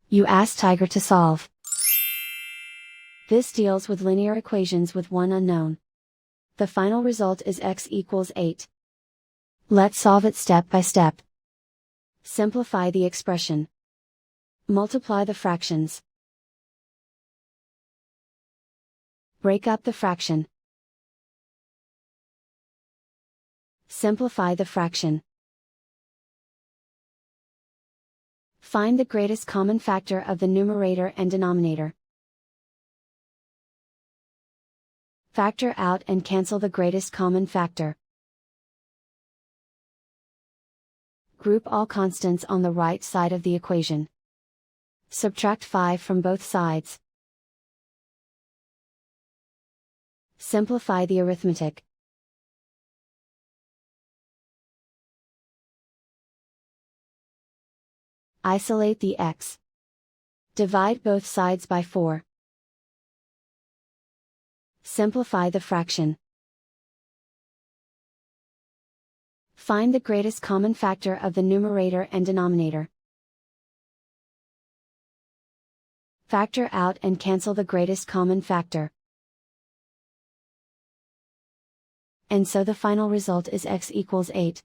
You ask Tiger to solve. This deals with linear equations with one unknown. The final result is x equals 8. Let's solve it step by step. Simplify the expression. Multiply the fractions. Break up the fraction. Simplify the fraction. Find the greatest common factor of the numerator and denominator. Factor out and cancel the greatest common factor. Group all constants on the right side of the equation. Subtract 5 from both sides. Simplify the arithmetic. Isolate the x. Divide both sides by 4. Simplify the fraction. Find the greatest common factor of the numerator and denominator. Factor out and cancel the greatest common factor. And so the final result is x equals 8.